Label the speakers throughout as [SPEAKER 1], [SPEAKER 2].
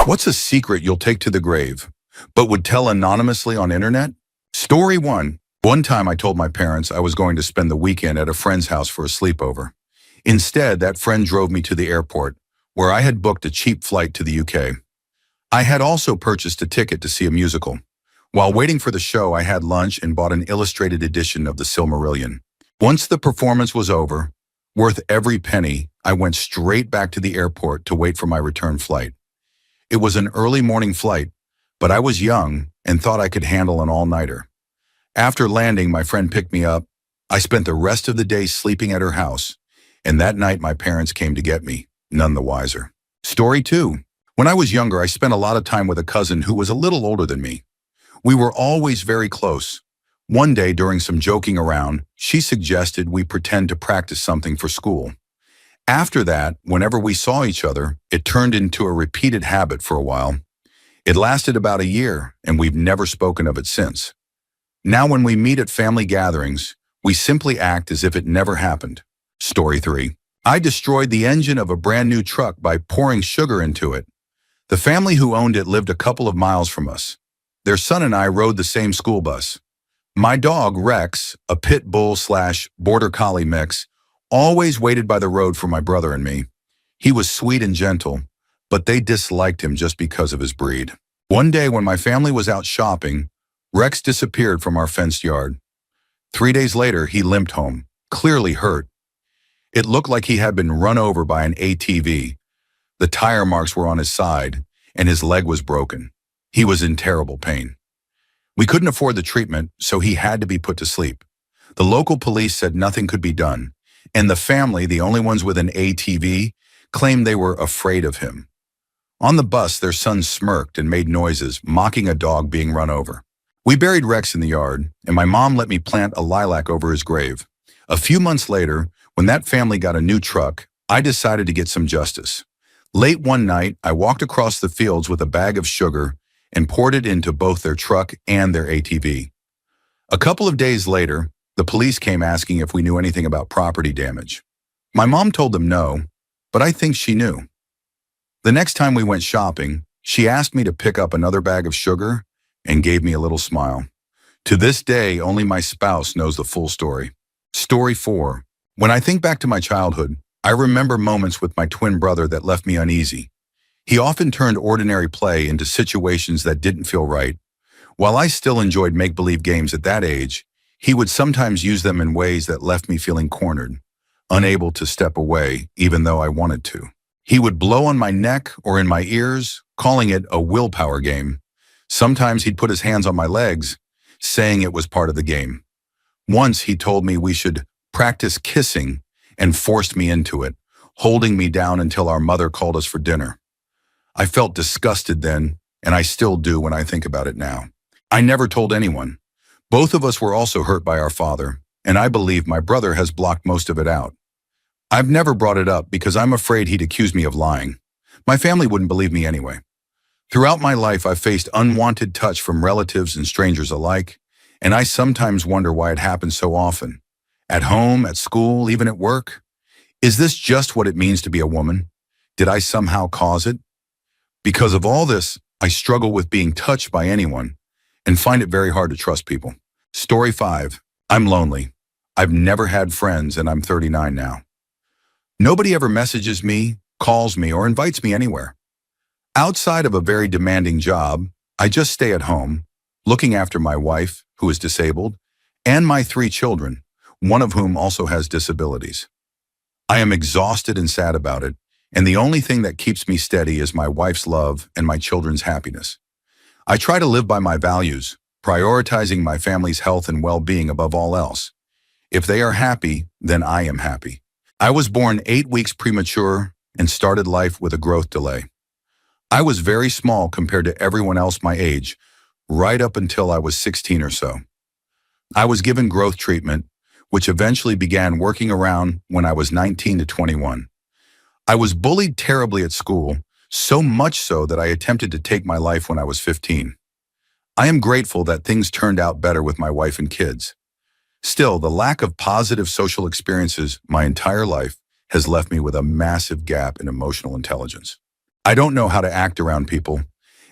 [SPEAKER 1] What's a secret you'll take to the grave, but would tell anonymously on internet? Story 1. One time I told my parents I was going to spend the weekend at a friend's house for a sleepover. Instead, that friend drove me to the airport, where I had booked a cheap flight to the UK. I had also purchased a ticket to see a musical. While waiting for the show, I had lunch and bought an illustrated edition of the Silmarillion. Once the performance was over, worth every penny, I went straight back to the airport to wait for my return flight. It was an early morning flight, but I was young and thought I could handle an all-nighter. After landing, my friend picked me up. I spent the rest of the day sleeping at her house, and that night my parents came to get me, none the wiser. Story 2. When I was younger, I spent a lot of time with a cousin who was a little older than me. We were always very close. One day, during some joking around, she suggested we pretend to practice something for school. After that, whenever we saw each other, it turned into a repeated habit for a while. It lasted about a year, and we've never spoken of it since. Now when we meet at family gatherings, we simply act as if it never happened. Story 3. I destroyed the engine of a brand new truck by pouring sugar into it. The family who owned it lived a couple of miles from us. Their son and I rode the same school bus. My dog, Rex, a pit bull/border collie mix, always waited by the road for my brother and me. He was sweet and gentle, but they disliked him just because of his breed. One day when my family was out shopping, Rex disappeared from our fenced yard. 3 days later, he limped home, clearly hurt. It looked like he had been run over by an ATV. The tire marks were on his side, and his leg was broken. He was in terrible pain. We couldn't afford the treatment, so he had to be put to sleep. The local police said nothing could be done, and the family, the only ones with an ATV, claimed they were afraid of him. On the bus, their son smirked and made noises, mocking a dog being run over. We buried Rex in the yard, and my mom let me plant a lilac over his grave. A few months later, when that family got a new truck, I decided to get some justice. Late one night, I walked across the fields with a bag of sugar and poured it into both their truck and their ATV. A couple of days later, the police came asking if we knew anything about property damage. My mom told them no, but I think she knew. The next time we went shopping, she asked me to pick up another bag of sugar and gave me a little smile. To this day, only my spouse knows the full story. Story 4. When I think back to my childhood, I remember moments with my twin brother that left me uneasy. He often turned ordinary play into situations that didn't feel right. While I still enjoyed make-believe games at that age, he would sometimes use them in ways that left me feeling cornered, unable to step away even though I wanted to. He would blow on my neck or in my ears, calling it a willpower game. Sometimes he'd put his hands on my legs, saying it was part of the game. Once he told me we should practice kissing and forced me into it, holding me down until our mother called us for dinner. I felt disgusted then, and I still do when I think about it now. I never told anyone. Both of us were also hurt by our father, and I believe my brother has blocked most of it out. I've never brought it up because I'm afraid he'd accuse me of lying. My family wouldn't believe me anyway. Throughout my life, I've faced unwanted touch from relatives and strangers alike, and I sometimes wonder why it happens so often. At home, at school, even at work. Is this just what it means to be a woman? Did I somehow cause it? Because of all this, I struggle with being touched by anyone and find it very hard to trust people. Story 5. I'm lonely. I've never had friends and I'm 39 now. Nobody ever messages me, calls me, or invites me anywhere. Outside of a very demanding job, I just stay at home, looking after my wife, who is disabled, and my 3 children, one of whom also has disabilities. I am exhausted and sad about it, and the only thing that keeps me steady is my wife's love and my children's happiness. I try to live by my values, prioritizing my family's health and well-being above all else. If they are happy, then I am happy. I was born 8 weeks premature and started life with a growth delay. I was very small compared to everyone else my age, right up until I was 16 or so. I was given growth treatment, which eventually began working around when I was 19 to 21. I was bullied terribly at school, so much so that I attempted to take my life when I was 15. I am grateful that things turned out better with my wife and kids. Still, the lack of positive social experiences my entire life has left me with a massive gap in emotional intelligence. I don't know how to act around people,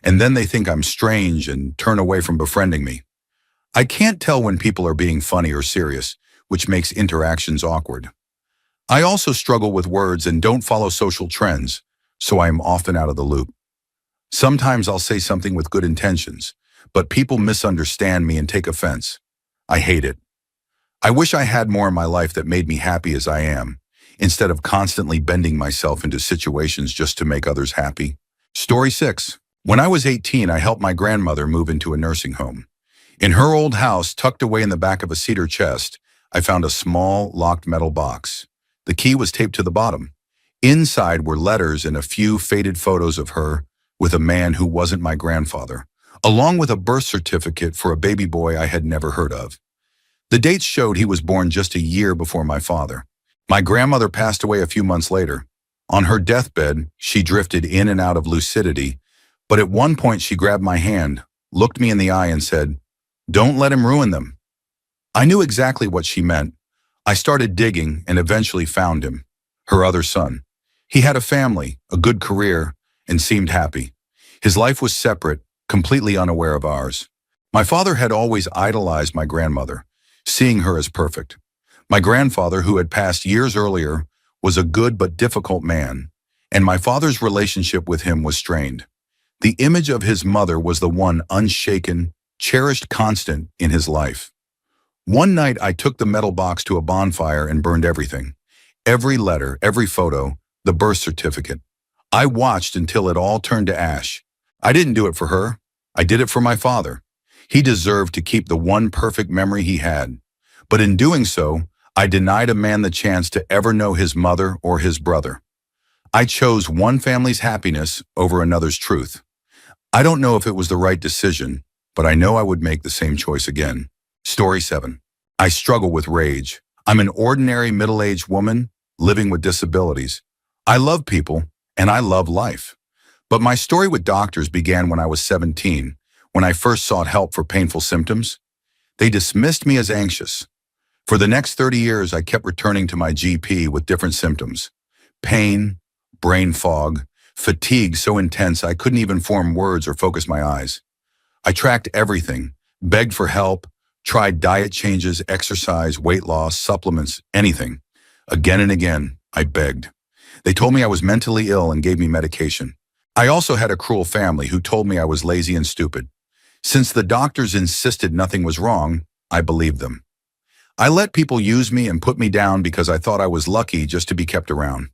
[SPEAKER 1] and then they think I'm strange and turn away from befriending me. I can't tell when people are being funny or serious, which makes interactions awkward. I also struggle with words and don't follow social trends, so I am often out of the loop. Sometimes I'll say something with good intentions, but people misunderstand me and take offense. I hate it. I wish I had more in my life that made me happy as I am, instead of constantly bending myself into situations just to make others happy. Story 6. When I was 18, I helped my grandmother move into a nursing home. In her old house, tucked away in the back of a cedar chest, I found a small, locked metal box. The key was taped to the bottom. Inside were letters and a few faded photos of her with a man who wasn't my grandfather, along with a birth certificate for a baby boy I had never heard of. The dates showed he was born just a year before my father. My grandmother passed away a few months later. On her deathbed, she drifted in and out of lucidity, but at one point she grabbed my hand, looked me in the eye and said, "Don't let him ruin them." I knew exactly what she meant. I started digging and eventually found him, her other son. He had a family, a good career, and seemed happy. His life was separate, completely unaware of ours. My father had always idolized my grandmother, seeing her as perfect. My grandfather, who had passed years earlier, was a good but difficult man, and my father's relationship with him was strained. The image of his mother was the one unshaken, cherished constant in his life. One night I took the metal box to a bonfire and burned everything. Every letter, every photo, the birth certificate. I watched until it all turned to ash. I didn't do it for her. I did it for my father. He deserved to keep the one perfect memory he had. But in doing so, I denied a man the chance to ever know his mother or his brother. I chose one family's happiness over another's truth. I don't know if it was the right decision, but I know I would make the same choice again. Story 7. I struggle with rage. I'm an ordinary middle-aged woman living with disabilities. I love people, and I love life. But my story with doctors began when I was 17, when I first sought help for painful symptoms. They dismissed me as anxious. For the next 30 years, I kept returning to my GP with different symptoms. Pain, brain fog, fatigue so intense I couldn't even form words or focus my eyes. I tracked everything, begged for help, tried diet changes, exercise, weight loss, supplements, anything. Again and again, I begged. They told me I was mentally ill and gave me medication. I also had a cruel family who told me I was lazy and stupid. Since the doctors insisted nothing was wrong, I believed them. I let people use me and put me down because I thought I was lucky just to be kept around.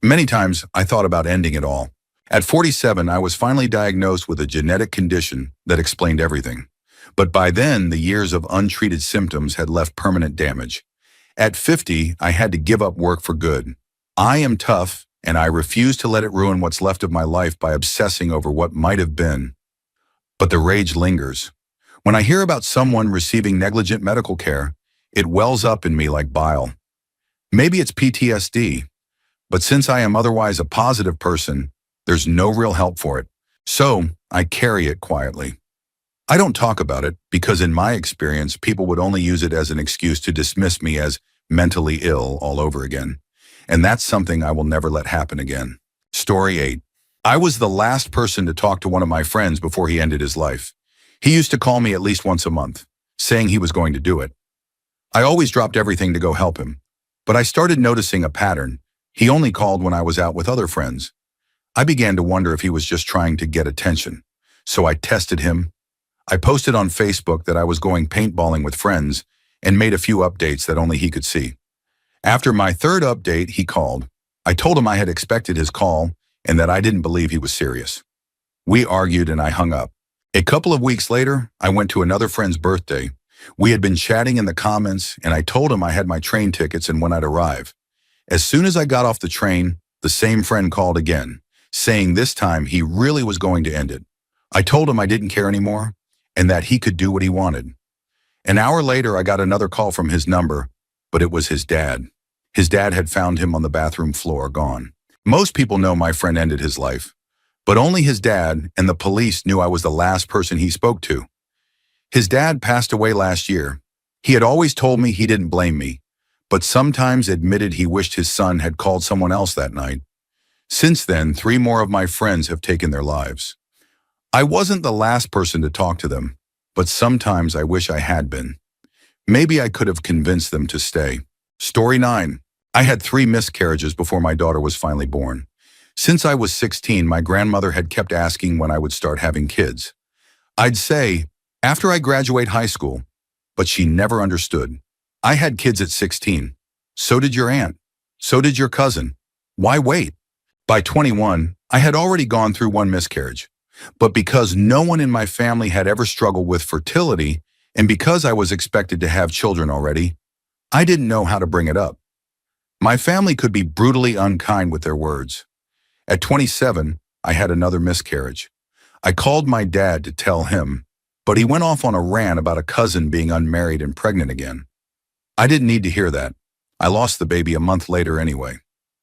[SPEAKER 1] Many times, I thought about ending it all. At 47, I was finally diagnosed with a genetic condition that explained everything. But by then, the years of untreated symptoms had left permanent damage. At 50, I had to give up work for good. I am tough, and I refuse to let it ruin what's left of my life by obsessing over what might have been. But the rage lingers. When I hear about someone receiving negligent medical care, it wells up in me like bile. Maybe it's PTSD, but since I am otherwise a positive person, there's no real help for it. So I carry it quietly. I don't talk about it because in my experience, people would only use it as an excuse to dismiss me as mentally ill all over again. And that's something I will never let happen again. Story 8. I was the last person to talk to one of my friends before he ended his life. He used to call me at least once a month, saying he was going to do it. I always dropped everything to go help him, but I started noticing a pattern. He only called when I was out with other friends. I began to wonder if he was just trying to get attention. So I tested him. I posted on Facebook that I was going paintballing with friends and made a few updates that only he could see. After my third update, he called. I told him I had expected his call and that I didn't believe he was serious. We argued and I hung up. A couple of weeks later, I went to another friend's birthday. We had been chatting in the comments and I told him I had my train tickets and when I'd arrive. As soon as I got off the train, the same friend called again, saying this time he really was going to end it. I told him I didn't care anymore and that he could do what he wanted. An hour later, I got another call from his number, but it was his dad. His dad had found him on the bathroom floor, gone. Most people know my friend ended his life, but only his dad and the police knew I was the last person he spoke to. His dad passed away last year. He had always told me he didn't blame me, but sometimes admitted he wished his son had called someone else that night. Since then, 3 more of my friends have taken their lives. I wasn't the last person to talk to them, but sometimes I wish I had been. Maybe I could have convinced them to stay. Story 9. I had 3 miscarriages before my daughter was finally born. Since I was 16, my grandmother had kept asking when I would start having kids. I'd say, after I graduate high school, but she never understood. I had kids at 16. So did your aunt. So did your cousin. Why wait? By 21, I had already gone through 1 miscarriage. But because no one in my family had ever struggled with fertility, and because I was expected to have children already, I didn't know how to bring it up. My family could be brutally unkind with their words. At 27, I had another miscarriage. I called my dad to tell him, but he went off on a rant about a cousin being unmarried and pregnant again. I didn't need to hear that. I lost the baby a month later anyway.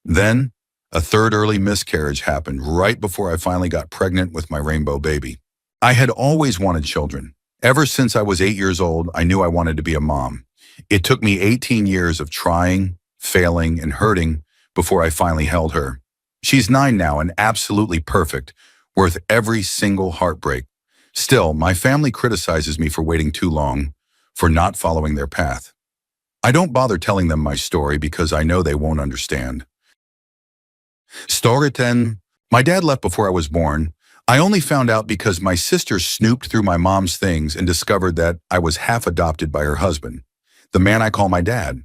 [SPEAKER 1] Then, a 3rd early miscarriage happened right before I finally got pregnant with my rainbow baby. I had always wanted children. Ever since I was 8 years old, I knew I wanted to be a mom. It took me 18 years of trying, failing, and hurting before I finally held her. She's 9 now and absolutely perfect, worth every single heartbreak. Still, my family criticizes me for waiting too long, for not following their path. I don't bother telling them my story because I know they won't understand. Story 10. My dad left before I was born. I only found out because my sister snooped through my mom's things and discovered that I was half adopted by her husband, the man I call my dad.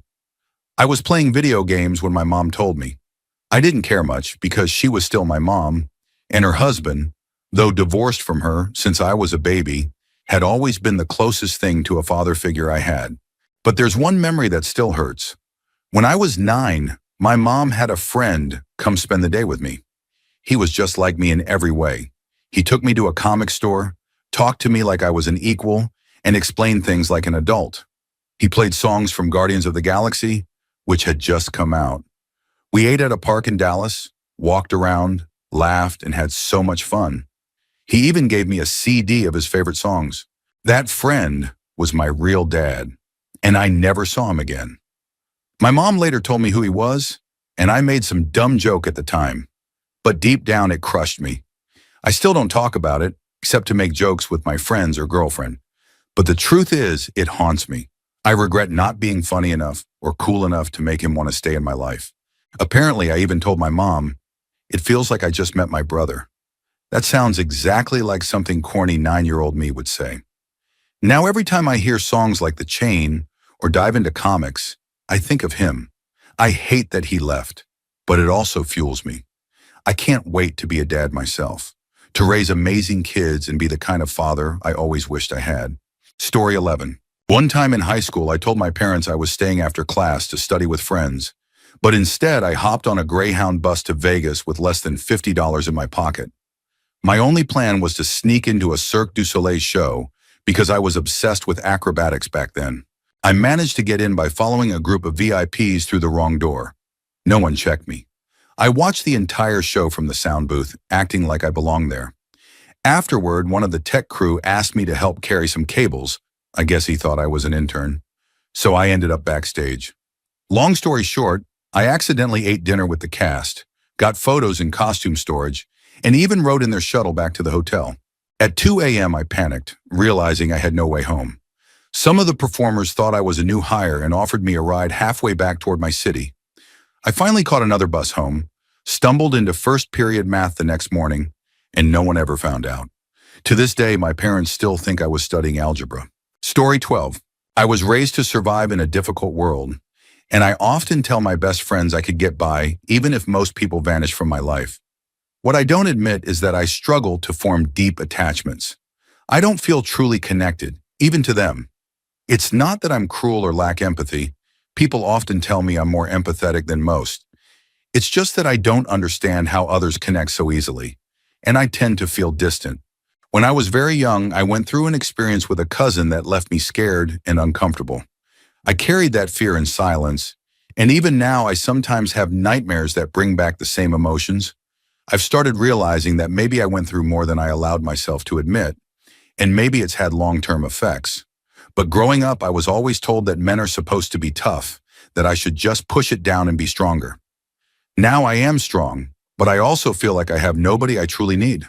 [SPEAKER 1] I was playing video games when my mom told me. I didn't care much because she was still my mom, and her husband, though divorced from her since I was a baby, had always been the closest thing to a father figure I had. But there's one memory that still hurts. When I was 9, my mom had a friend come spend the day with me. He was just like me in every way. He took me to a comic store, talked to me like I was an equal, and explained things like an adult. He played songs from Guardians of the Galaxy, which had just come out. We ate at a park in Dallas, walked around, laughed, and had so much fun. He even gave me a CD of his favorite songs. That friend was my real dad, and I never saw him again. My mom later told me who he was, and I made some dumb joke at the time. But deep down, it crushed me. I still don't talk about it, except to make jokes with my friends or girlfriend. But the truth is, it haunts me. I regret not being funny enough or cool enough to make him want to stay in my life. Apparently, I even told my mom, "It feels like I just met my brother." That sounds exactly like something corny 9-year-old me would say. Now, every time I hear songs like The Chain or dive into comics, I think of him. I hate that he left, but it also fuels me. I can't wait to be a dad myself, to raise amazing kids and be the kind of father I always wished I had. Story 11. One time in high school, I told my parents I was staying after class to study with friends, but instead I hopped on a Greyhound bus to Vegas with less than $50 in my pocket. My only plan was to sneak into a Cirque du Soleil show because I was obsessed with acrobatics back then. I managed to get in by following a group of VIPs through the wrong door. No one checked me. I watched the entire show from the sound booth, acting like I belonged there. Afterward, one of the tech crew asked me to help carry some cables. I guess he thought I was an intern. So I ended up backstage. Long story short, I accidentally ate dinner with the cast, got photos in costume storage, and even rode in their shuttle back to the hotel. At 2 a.m. I panicked, realizing I had no way home. Some of the performers thought I was a new hire and offered me a ride halfway back toward my city. I finally caught another bus home, stumbled into first period math the next morning, and no one ever found out. To this day, my parents still think I was studying algebra. Story 12. I was raised to survive in a difficult world, and I often tell my best friends I could get by even if most people vanish from my life. What I don't admit is that I struggle to form deep attachments. I don't feel truly connected, even to them. It's not that I'm cruel or lack empathy. People often tell me I'm more empathetic than most. It's just that I don't understand how others connect so easily, and I tend to feel distant. When I was very young, I went through an experience with a cousin that left me scared and uncomfortable. I carried that fear in silence, and even now I sometimes have nightmares that bring back the same emotions. I've started realizing that maybe I went through more than I allowed myself to admit, and maybe it's had long-term effects. But growing up, I was always told that men are supposed to be tough, that I should just push it down and be stronger. Now I am strong, but I also feel like I have nobody I truly need.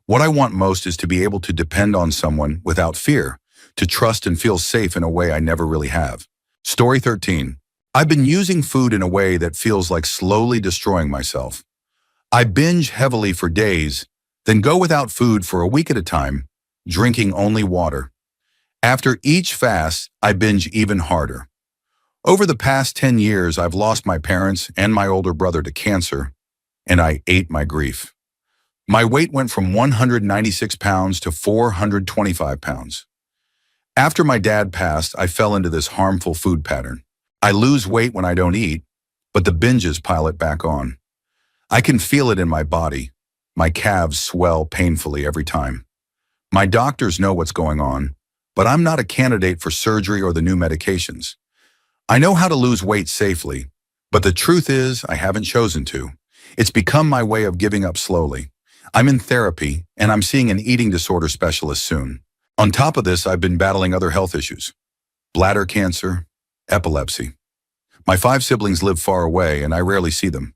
[SPEAKER 1] What I want most is to be able to depend on someone without fear, to trust and feel safe in a way I never really have. Story 13. I've been using food in a way that feels like slowly destroying myself. I binge heavily for days, then go without food for a week at a time, drinking only water. After each fast, I binge even harder. Over the past 10 years, I've lost my parents and my older brother to cancer, and I ate my grief. My weight went from 196 pounds to 425 pounds. After my dad passed, I fell into this harmful food pattern. I lose weight when I don't eat, but the binges pile it back on. I can feel it in my body. My calves swell painfully every time. My doctors know what's going on, but I'm not a candidate for surgery or the new medications. I know how to lose weight safely, but the truth is I haven't chosen to. It's become my way of giving up slowly. I'm in therapy, and I'm seeing an eating disorder specialist soon. On top of this, I've been battling other health issues: bladder cancer, epilepsy. My 5 siblings live far away, and I rarely see them.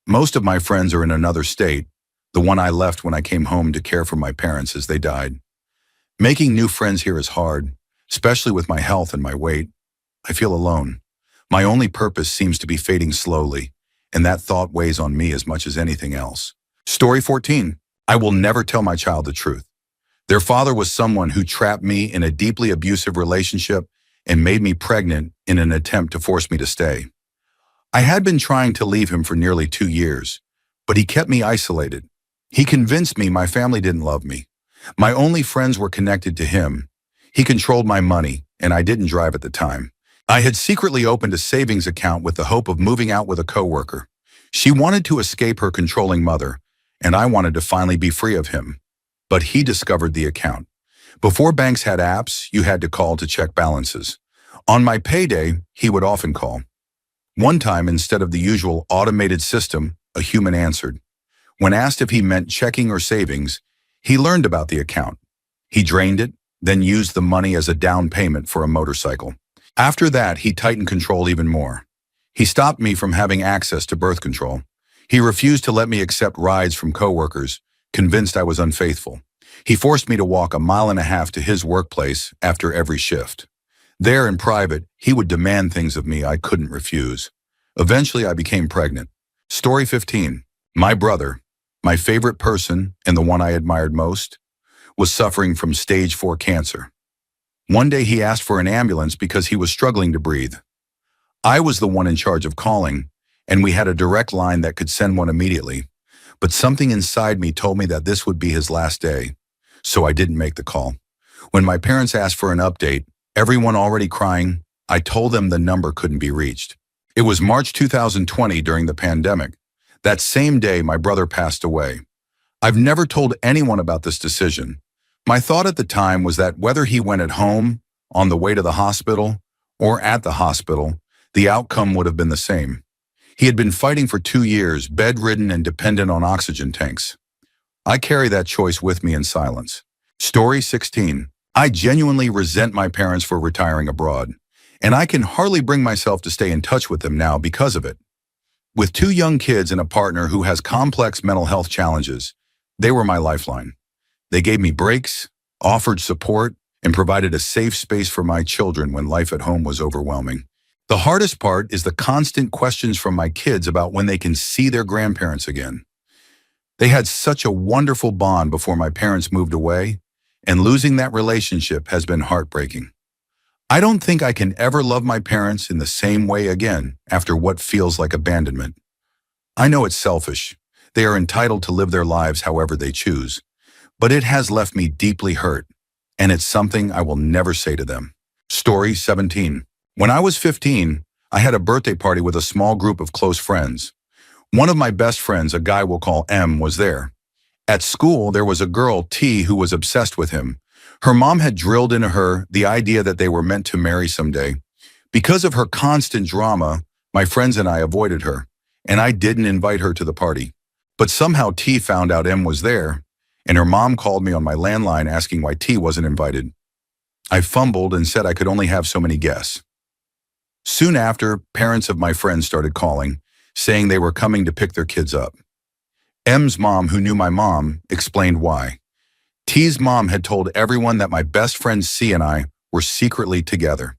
[SPEAKER 1] Most of my friends are in another state, the one I left when I came home to care for my parents as they died. Making new friends here is hard, especially with my health and my weight. I feel alone. My only purpose seems to be fading slowly, and that thought weighs on me as much as anything else. Story 14. I will never tell my child the truth. Their father was someone who trapped me in a deeply abusive relationship and made me pregnant in an attempt to force me to stay. I had been trying to leave him for nearly 2 years, but he kept me isolated. He convinced me my family didn't love me. My only friends were connected to him. He controlled my money, and I didn't drive at the time. I had secretly opened a savings account with the hope of moving out with a coworker. She wanted to escape her controlling mother, and I wanted to finally be free of him. But he discovered the account. Before banks had apps, you had to call to check balances. On my payday, he would often call. One time, instead of the usual automated system, a human answered. When asked if he meant checking or savings, he learned about the account. He drained it, then used the money as a down payment for a motorcycle. After that, he tightened control even more. He stopped me from having access to birth control. He refused to let me accept rides from coworkers, convinced I was unfaithful. He forced me to walk 1.5 miles to his workplace after every shift. There, in private, he would demand things of me I couldn't refuse. Eventually, I became pregnant. Story 15. My brother, my favorite person and the one I admired most, was suffering from stage 4 cancer. One day he asked for an ambulance because he was struggling to breathe. I was the one in charge of calling, and we had a direct line that could send one immediately. But something inside me told me that this would be his last day, so I didn't make the call. When my parents asked for an update, everyone already crying, I told them the number couldn't be reached. It was March 2020 during the pandemic. That same day, my brother passed away. I've never told anyone about this decision. My thought at the time was that whether he went at home, on the way to the hospital, or at the hospital, the outcome would have been the same. He had been fighting for 2 years, bedridden and dependent on oxygen tanks. I carry that choice with me in silence. Story 16. I genuinely resent my parents for retiring abroad, and I can hardly bring myself to stay in touch with them now because of it. With 2 young kids and a partner who has complex mental health challenges, they were my lifeline. They gave me breaks, offered support, and provided a safe space for my children when life at home was overwhelming. The hardest part is the constant questions from my kids about when they can see their grandparents again. They had such a wonderful bond before my parents moved away, and losing that relationship has been heartbreaking. I don't think I can ever love my parents in the same way again after what feels like abandonment. I know it's selfish. They are entitled to live their lives however they choose, but it has left me deeply hurt, and it's something I will never say to them. Story 17. When I was 15, I had a birthday party with a small group of close friends. One of my best friends, a guy we'll call M, was there. At school, there was a girl, T, who was obsessed with him. Her mom had drilled into her the idea that they were meant to marry someday. Because of her constant drama, my friends and I avoided her, and I didn't invite her to the party. But somehow T found out M was there, and her mom called me on my landline asking why T wasn't invited. I fumbled and said I could only have so many guests. Soon after, parents of my friends started calling, saying they were coming to pick their kids up. M's mom, who knew my mom, explained why. T's mom had told everyone that my best friend C and I were secretly together.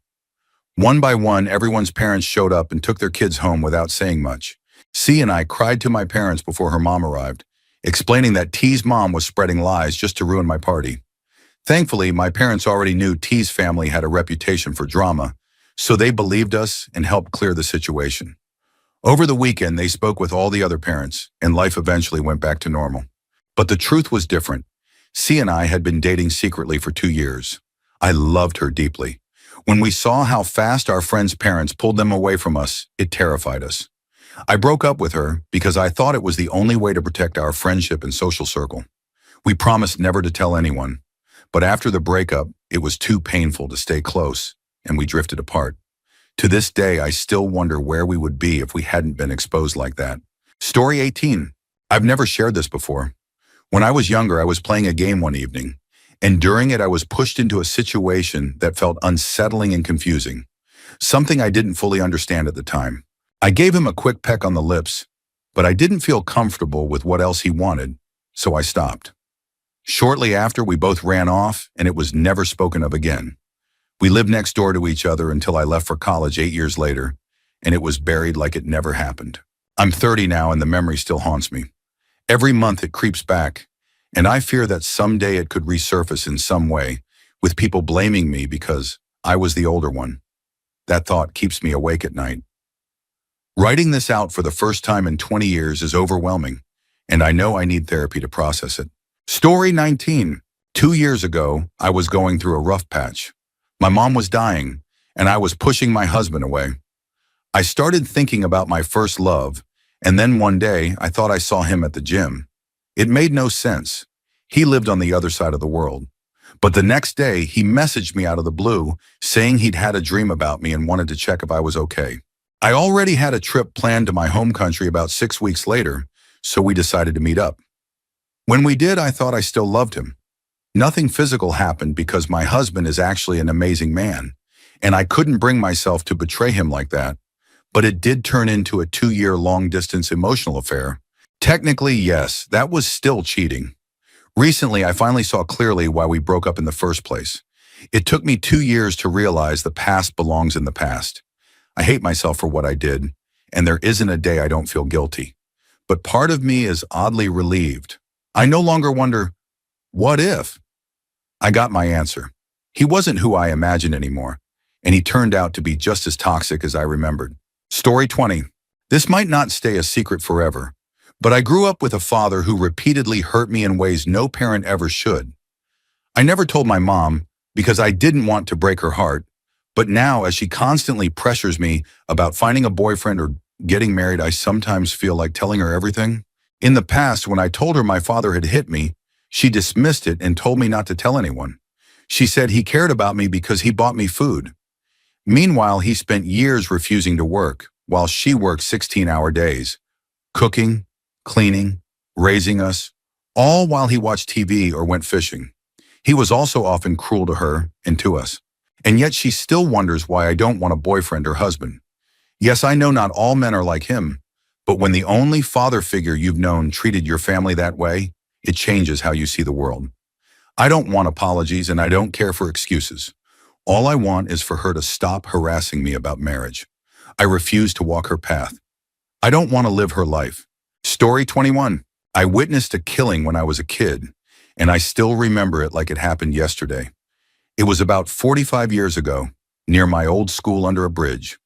[SPEAKER 1] One by one, everyone's parents showed up and took their kids home without saying much. C and I cried to my parents before her mom arrived, explaining that T's mom was spreading lies just to ruin my party. Thankfully, my parents already knew T's family had a reputation for drama, so they believed us and helped clear the situation. Over the weekend, they spoke with all the other parents, and life eventually went back to normal. But the truth was different. C and I had been dating secretly for 2 years. I loved her deeply. When we saw how fast our friends' parents pulled them away from us, it terrified us. I broke up with her because I thought it was the only way to protect our friendship and social circle. We promised never to tell anyone. But after the breakup, it was too painful to stay close, and we drifted apart. To this day, I still wonder where we would be if we hadn't been exposed like that. Story 18. I've never shared this before. When I was younger, I was playing a game one evening, and during it I was pushed into a situation that felt unsettling and confusing, something I didn't fully understand at the time. I gave him a quick peck on the lips, but I didn't feel comfortable with what else he wanted, so I stopped. Shortly after, we both ran off, and it was never spoken of again. We lived next door to each other until I left for college 8 years later, and it was buried like it never happened. I'm 30 now, and the memory still haunts me. Every month it creeps back, and I fear that someday it could resurface in some way, with people blaming me because I was the older one. That thought keeps me awake at night. Writing this out for the first time in 20 years is overwhelming, and I know I need therapy to process it. Story 19. 2 years ago, I was going through a rough patch. My mom was dying, and I was pushing my husband away. I started thinking about my first love, and then one day I thought I saw him at the gym. It made no sense. He lived on the other side of the world. But the next day, he messaged me out of the blue, saying he'd had a dream about me and wanted to check if I was okay. I already had a trip planned to my home country about 6 weeks later, so we decided to meet up. When we did, I thought I still loved him. Nothing physical happened because my husband is actually an amazing man, and I couldn't bring myself to betray him like that. But it did turn into a 2-year long-distance emotional affair. Technically, yes, that was still cheating. Recently, I finally saw clearly why we broke up in the first place. It took me 2 years to realize the past belongs in the past. I hate myself for what I did, and there isn't a day I don't feel guilty. But part of me is oddly relieved. I no longer wonder, what if? I got my answer. He wasn't who I imagined anymore, and he turned out to be just as toxic as I remembered. Story 20. This might not stay a secret forever, but I grew up with a father who repeatedly hurt me in ways no parent ever should. I never told my mom because I didn't want to break her heart, but now as she constantly pressures me about finding a boyfriend or getting married, I sometimes feel like telling her everything. In the past, when I told her my father had hit me, she dismissed it and told me not to tell anyone. She said he cared about me because he bought me food. Meanwhile, he spent years refusing to work, while she worked 16-hour days, cooking, cleaning, raising us, all while he watched TV or went fishing. He was also often cruel to her and to us. And yet she still wonders why I don't want a boyfriend or husband. Yes, I know not all men are like him, but when the only father figure you've known treated your family that way, it changes how you see the world. I don't want apologies and I don't care for excuses. All I want is for her to stop harassing me about marriage. I refuse to walk her path. I don't want to live her life. Story 21. I witnessed a killing when I was a kid, and I still remember it like it happened yesterday. It was about 45 years ago, near my old school under a bridge.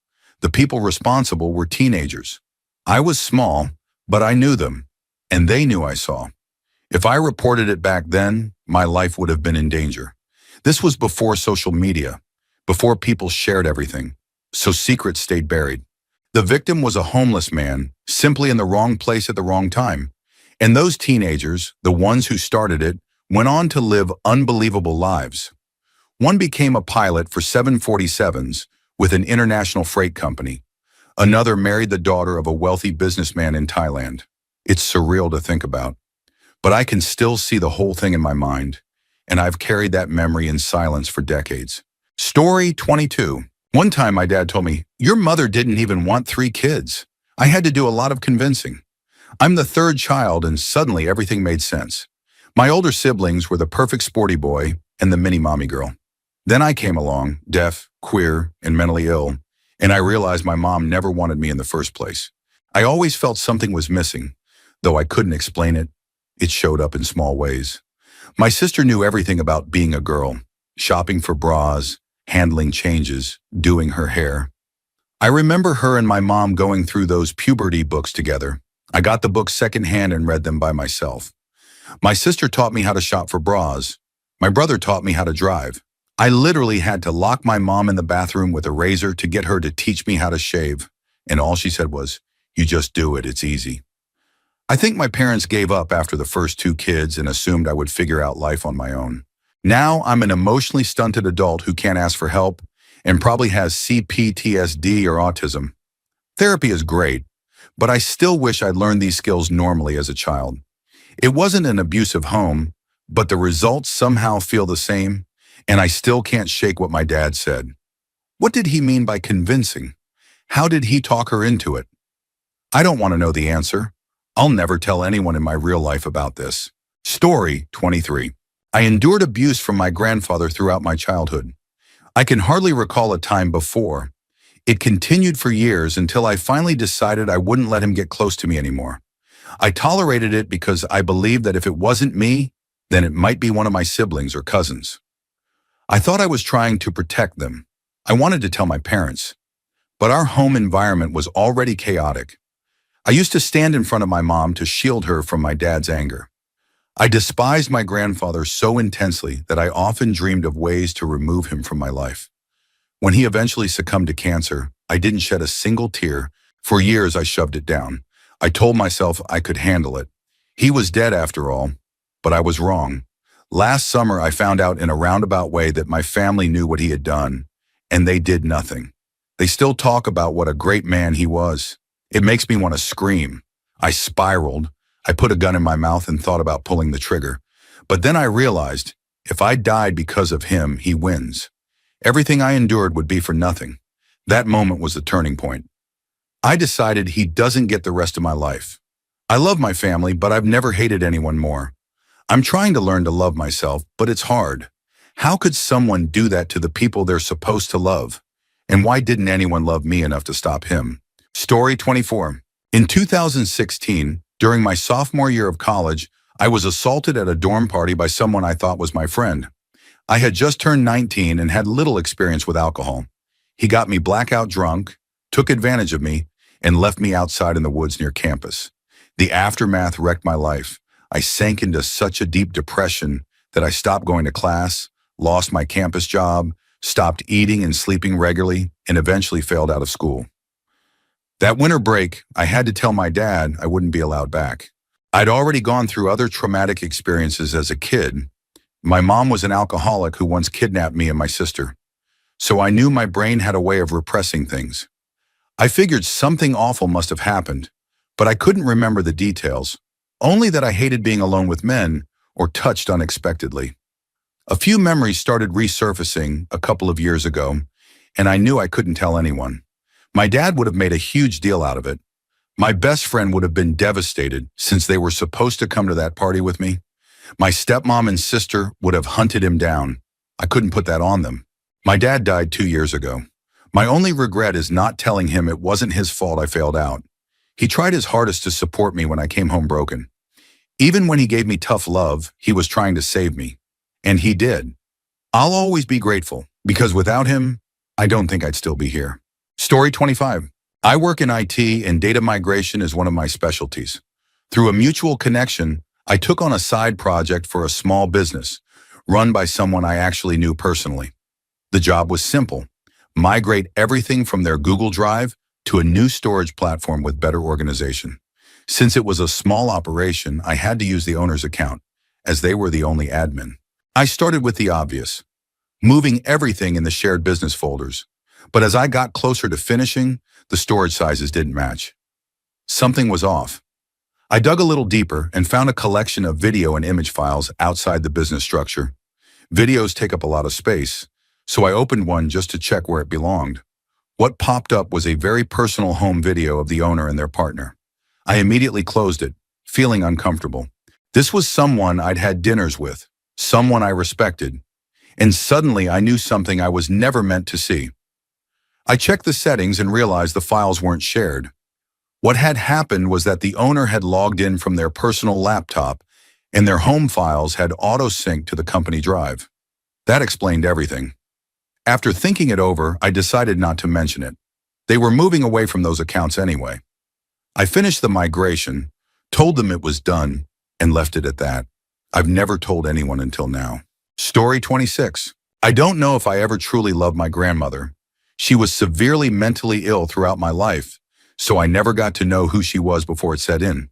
[SPEAKER 1] The people responsible were teenagers. I was small, but I knew them, and they knew I saw. If I reported it back then, my life would have been in danger. This was before social media, before people shared everything, so secrets stayed buried. The victim was a homeless man, simply in the wrong place at the wrong time. And those teenagers, the ones who started it, went on to live unbelievable lives. One became a pilot for 747s with an international freight company. Another married the daughter of a wealthy businessman in Thailand. It's surreal to think about. But I can still see the whole thing in my mind, and I've carried that memory in silence for decades. Story 22. One time my dad told me, "Your mother didn't even want 3 kids." I had to do a lot of convincing. I'm the third child and suddenly everything made sense. My older siblings were the perfect sporty boy and the mini mommy girl. Then I came along, deaf, queer, and mentally ill, and I realized my mom never wanted me in the first place. I always felt something was missing, though I couldn't explain it. It showed up in small ways. My sister knew everything about being a girl, shopping for bras, handling changes, doing her hair. I remember her and my mom going through those puberty books together. I got the books secondhand and read them by myself. My sister taught me how to shop for bras. My brother taught me how to drive. I literally had to lock my mom in the bathroom with a razor to get her to teach me how to shave. And all she said was, "You just do it, it's easy." I think my parents gave up after the first two kids and assumed I would figure out life on my own. Now I'm an emotionally stunted adult who can't ask for help and probably has CPTSD or autism. Therapy is great, but I still wish I'd learned these skills normally as a child. It wasn't an abusive home, but the results somehow feel the same, and I still can't shake what my dad said. What did he mean by convincing? How did he talk her into it? I don't want to know the answer. I'll never tell anyone in my real life about this. Story 23. I endured abuse from my grandfather throughout my childhood. I can hardly recall a time before. It continued for years until I finally decided I wouldn't let him get close to me anymore. I tolerated it because I believed that if it wasn't me, then it might be one of my siblings or cousins. I thought I was trying to protect them. I wanted to tell my parents. But our home environment was already chaotic. I used to stand in front of my mom to shield her from my dad's anger. I despised my grandfather so intensely that I often dreamed of ways to remove him from my life. When he eventually succumbed to cancer, I didn't shed a single tear. For years, I shoved it down. I told myself I could handle it. He was dead after all, but I was wrong. Last summer, I found out in a roundabout way that my family knew what he had done, and they did nothing. They still talk about what a great man he was. It makes me want to scream. I spiraled. I put a gun in my mouth and thought about pulling the trigger. But then I realized, if I died because of him, he wins. Everything I endured would be for nothing. That moment was the turning point. I decided he doesn't get the rest of my life. I love my family, but I've never hated anyone more. I'm trying to learn to love myself, but it's hard. How could someone do that to the people they're supposed to love? And why didn't anyone love me enough to stop him? Story 24. In 2016, during my sophomore year of college, I was assaulted at a dorm party by someone I thought was my friend. I had just turned 19 and had little experience with alcohol. He got me blackout drunk, took advantage of me, and left me outside in the woods near campus. The aftermath wrecked my life. I sank into such a deep depression that I stopped going to class, lost my campus job, stopped eating and sleeping regularly, and eventually failed out of school. That winter break, I had to tell my dad I wouldn't be allowed back. I'd already gone through other traumatic experiences as a kid. My mom was an alcoholic who once kidnapped me and my sister. So I knew my brain had a way of repressing things. I figured something awful must have happened, but I couldn't remember the details, only that I hated being alone with men or touched unexpectedly. A few memories started resurfacing a couple of years ago, and I knew I couldn't tell anyone. My dad would have made a huge deal out of it. My best friend would have been devastated since they were supposed to come to that party with me. My stepmom and sister would have hunted him down. I couldn't put that on them. My dad died 2 years ago. My only regret is not telling him it wasn't his fault I failed out. He tried his hardest to support me when I came home broken. Even when he gave me tough love, he was trying to save me. And he did. I'll always be grateful, because without him, I don't think I'd still be here. Story 25. I work in IT and data migration is one of my specialties. Through a mutual connection, I took on a side project for a small business, run by someone I actually knew personally. The job was simple. Migrate everything from their Google Drive to a new storage platform with better organization. Since it was a small operation, I had to use the owner's account, as they were the only admin. I started with the obvious, moving everything in the shared business folders. But as I got closer to finishing, the storage sizes didn't match. Something was off. I dug a little deeper and found a collection of video and image files outside the business structure. Videos take up a lot of space, so I opened one just to check where it belonged. What popped up was a very personal home video of the owner and their partner. I immediately closed it, feeling uncomfortable. This was someone I'd had dinners with, someone I respected, and suddenly I knew something I was never meant to see. I checked the settings and realized the files weren't shared. What had happened was that the owner had logged in from their personal laptop, and their home files had auto-synced to the company drive. That explained everything. After thinking it over, I decided not to mention it. They were moving away from those accounts anyway. I finished the migration, told them it was done, and left it at that. I've never told anyone until now. Story 26. I don't know if I ever truly loved my grandmother. She was severely mentally ill throughout my life, so I never got to know who she was before it set in.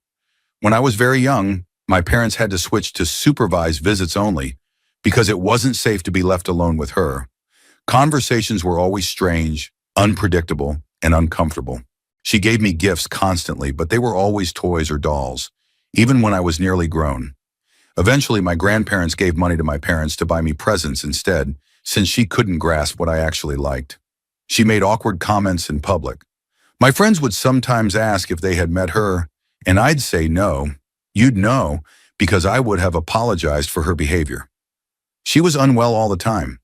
[SPEAKER 1] When I was very young, my parents had to switch to supervised visits only because it wasn't safe to be left alone with her. Conversations were always strange, unpredictable, and uncomfortable. She gave me gifts constantly, but they were always toys or dolls, even when I was nearly grown. Eventually, my grandparents gave money to my parents to buy me presents instead, since she couldn't grasp what I actually liked. She made awkward comments in public. My friends would sometimes ask if they had met her, and I'd say no. You'd know, because I would have apologized for her behavior. She was unwell all the time.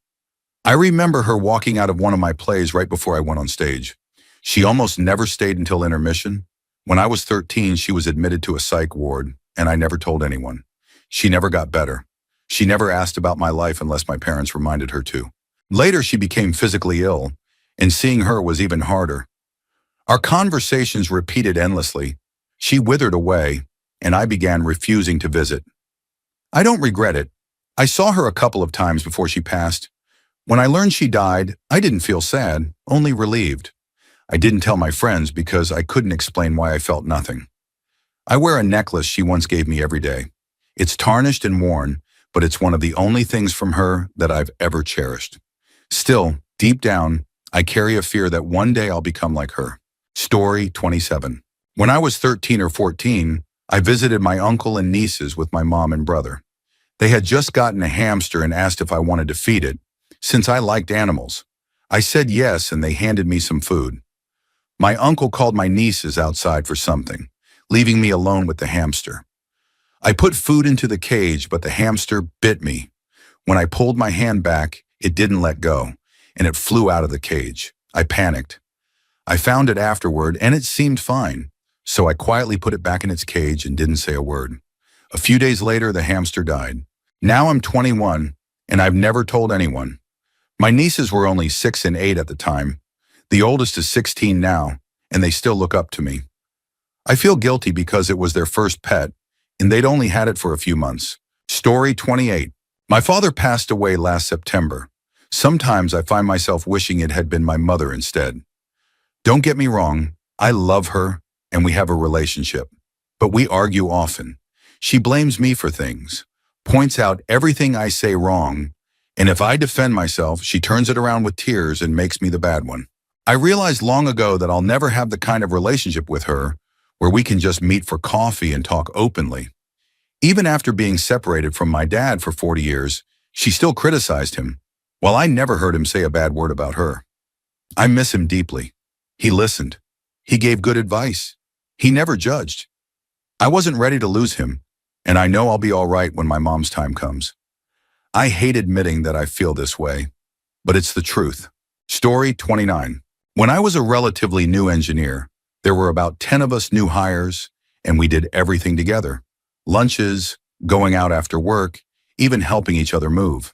[SPEAKER 1] I remember her walking out of one of my plays right before I went on stage. She almost never stayed until intermission. When I was 13, she was admitted to a psych ward, and I never told anyone. She never got better. She never asked about my life unless my parents reminded her to. Later, she became physically ill, and seeing her was even harder. Our conversations repeated endlessly. She withered away, and I began refusing to visit. I don't regret it. I saw her a couple of times before she passed. When I learned she died, I didn't feel sad, only relieved. I didn't tell my friends because I couldn't explain why I felt nothing. I wear a necklace she once gave me every day. It's tarnished and worn, but it's one of the only things from her that I've ever cherished. Still, deep down, I carry a fear that one day I'll become like her. Story 27. When I was 13 or 14, I visited my uncle and nieces with my mom and brother. They had just gotten a hamster and asked if I wanted to feed it, since I liked animals. I said yes, and they handed me some food. My uncle called my nieces outside for something, leaving me alone with the hamster. I put food into the cage, but the hamster bit me. When I pulled my hand back, it didn't let go, and it flew out of the cage. I panicked. I found it afterward, and it seemed fine, so I quietly put it back in its cage and didn't say a word. A few days later, the hamster died. Now I'm 21, and I've never told anyone. My nieces were only 6 and 8 at the time. The oldest is 16 now, and they still look up to me. I feel guilty because it was their first pet, and they'd only had it for a few months. Story 28. My father passed away last September. Sometimes I find myself wishing it had been my mother instead. Don't get me wrong, I love her, and we have a relationship. But we argue often. She blames me for things, points out everything I say wrong, and if I defend myself, she turns it around with tears and makes me the bad one. I realized long ago that I'll never have the kind of relationship with her where we can just meet for coffee and talk openly. Even after being separated from my dad for 40 years, she still criticized him, while I never heard him say a bad word about her. I miss him deeply. He listened. He gave good advice. He never judged. I wasn't ready to lose him, and I know I'll be all right when my mom's time comes. I hate admitting that I feel this way, but it's the truth. Story 29. When I was a relatively new engineer, there were about 10 of us new hires, and we did everything together. Lunches, going out after work, even helping each other move.